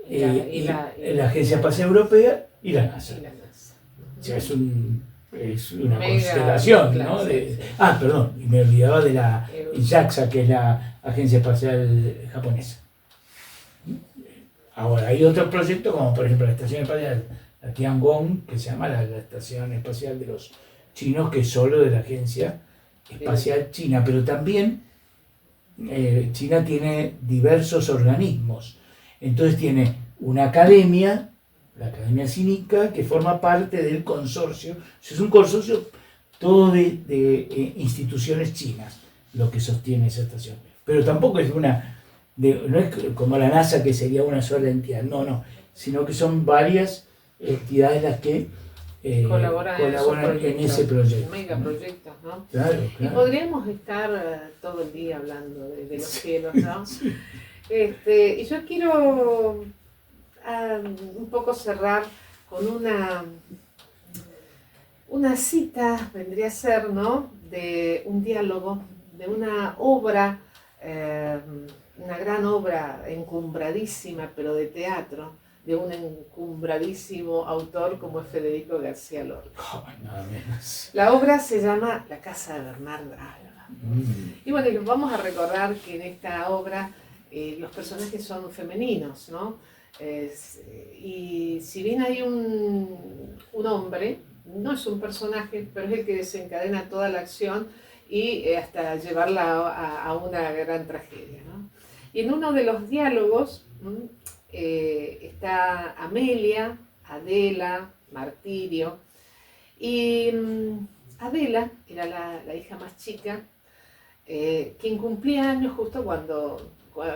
la Agencia Espacial Europea y la NASA. Y la NASA. O sea, es una Mega constelación, clase, ¿no? sí. Perdón, y me olvidaba de la JAXA, que es la Agencia Espacial Japonesa. Ahora, hay otros proyectos, como por ejemplo la Estación Espacial, la Tiangong, que se llama la Estación Espacial de los Chinos, que es solo de la Agencia Espacial China, pero también China tiene diversos organismos. Entonces tiene una academia, la Academia Sinica, que forma parte del consorcio. Es un consorcio todo de instituciones chinas lo que sostiene esa estación. Pero tampoco es no es como la NASA, que sería una sola entidad, no, sino que son varias entidades las que colaboran en ese proyecto. Megaproyectos, ¿no? Claro. Y podríamos estar todo el día hablando de los cielos, ¿no? Sí. Y yo quiero un poco cerrar con una cita, vendría a ser, ¿no? De un diálogo, de una obra, una gran obra encumbradísima, pero de teatro, de un encumbradísimo autor como es Federico García Lorca. Nada menos. La obra se llama La casa de Bernardo Alba. Y bueno, y vamos a recordar que en esta obra los personajes son femeninos, ¿no? Y si bien hay un hombre, no es un personaje, pero es el que desencadena toda la acción y hasta llevarla a una gran tragedia, ¿no? Y en uno de los diálogos está Amelia, Adela, Martirio, y Adela era la hija más chica, quien cumplía años justo cuando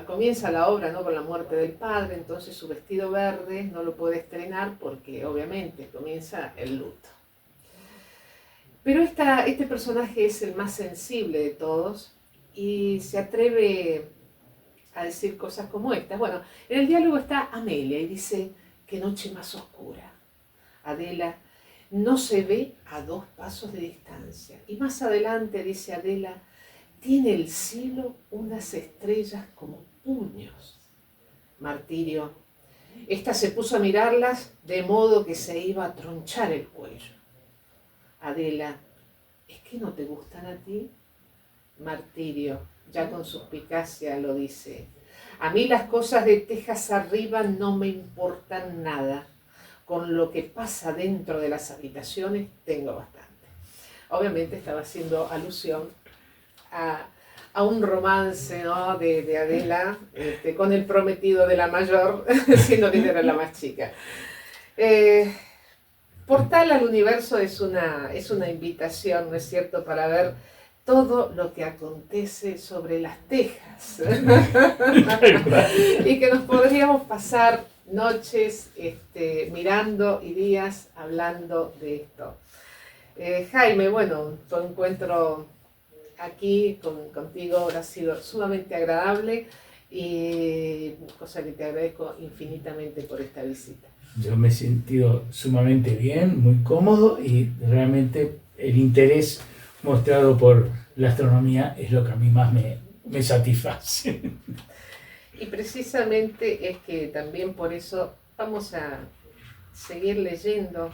comienza la obra, ¿no? Con la muerte del padre. Entonces su vestido verde no lo puede estrenar porque obviamente comienza el luto. Pero este personaje es el más sensible de todos y se atreve a decir cosas como estas. Bueno, en el diálogo está Amelia y dice: qué noche más oscura. Adela: no se ve a 2 pasos de distancia. Y más adelante dice Adela: tiene el cielo unas estrellas como puños. Martirio: esta se puso a mirarlas de modo que se iba a tronchar el cuello. Adela: ¿es que no te gustan a ti? Martirio, ya con suspicacia, lo dice: a mí las cosas de tejas arriba no me importan nada. Con lo que pasa dentro de las habitaciones tengo bastante. Obviamente estaba haciendo alusión a un romance, ¿no? de Adela con el prometido de la mayor, siendo que ella era la más chica. Portal al Universo es una invitación, ¿no es cierto?, para ver todo lo que acontece sobre las tejas. Y que nos podríamos pasar noches mirando y días hablando de esto. Jaime, bueno, tu encuentro aquí contigo ha sido sumamente agradable y cosa que te agradezco infinitamente por esta visita. Yo me he sentido sumamente bien, muy cómodo, y realmente el interés mostrado por la astronomía es lo que a mí más me satisface. Y precisamente es que también por eso vamos a seguir leyendo.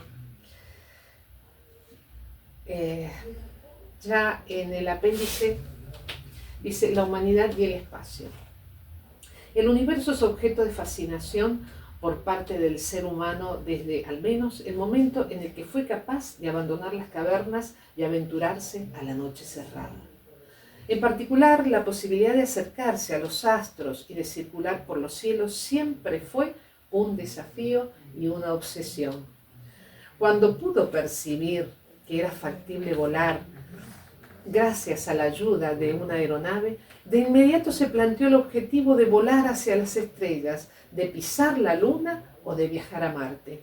Ya en el apéndice Dice, la humanidad y el espacio. El universo es objeto de fascinación por parte del ser humano desde al menos el momento en el que fue capaz de abandonar las cavernas y aventurarse a la noche cerrada. En particular, la posibilidad de acercarse a los astros y de circular por los cielos siempre fue un desafío y una obsesión. Cuando pudo percibir que era factible volar gracias a la ayuda de una aeronave, de inmediato se planteó el objetivo de volar hacia las estrellas, de pisar la Luna o de viajar a Marte.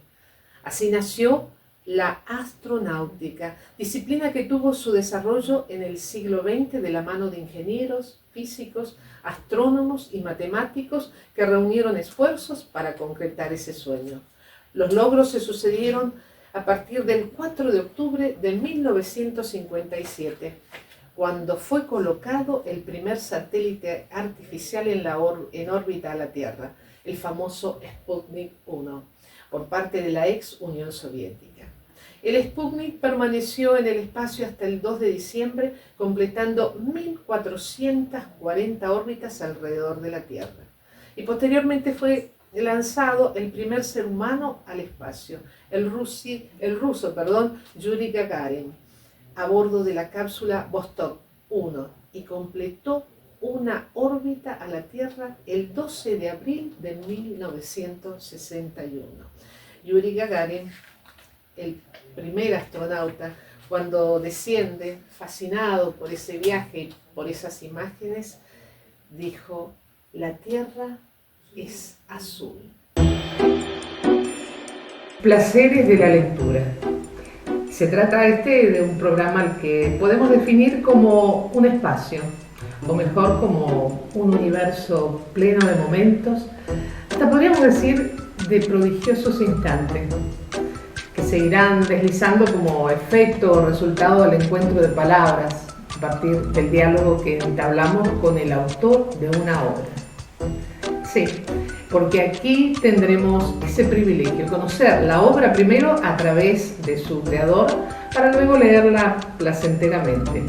Así nació la astronáutica, disciplina que tuvo su desarrollo en el siglo XX de la mano de ingenieros, físicos, astrónomos y matemáticos que reunieron esfuerzos para concretar ese sueño. Los logros se sucedieron a partir del 4 de octubre de 1957, cuando fue colocado el primer satélite artificial en órbita a la Tierra, el famoso Sputnik 1, por parte de la ex Unión Soviética. El Sputnik permaneció en el espacio hasta el 2 de diciembre, completando 1.440 órbitas alrededor de la Tierra. Y posteriormente fue lanzado el primer ser humano al espacio, el ruso, Yuri Gagarin, a bordo de la cápsula Vostok 1, y completó una órbita a la Tierra el 12 de abril de 1961. Yuri Gagarin, el primer astronauta, cuando desciende, fascinado por ese viaje y por esas imágenes, dijo: la Tierra es azul. Placeres de la lectura. Se trata de un programa al que podemos definir como un espacio, o mejor como un universo pleno de momentos, hasta podríamos decir de prodigiosos instantes, que se irán deslizando como efecto o resultado del encuentro de palabras a partir del diálogo que entablamos con el autor de una obra. Sí, porque aquí tendremos ese privilegio, conocer la obra primero a través de su creador, para luego leerla placenteramente.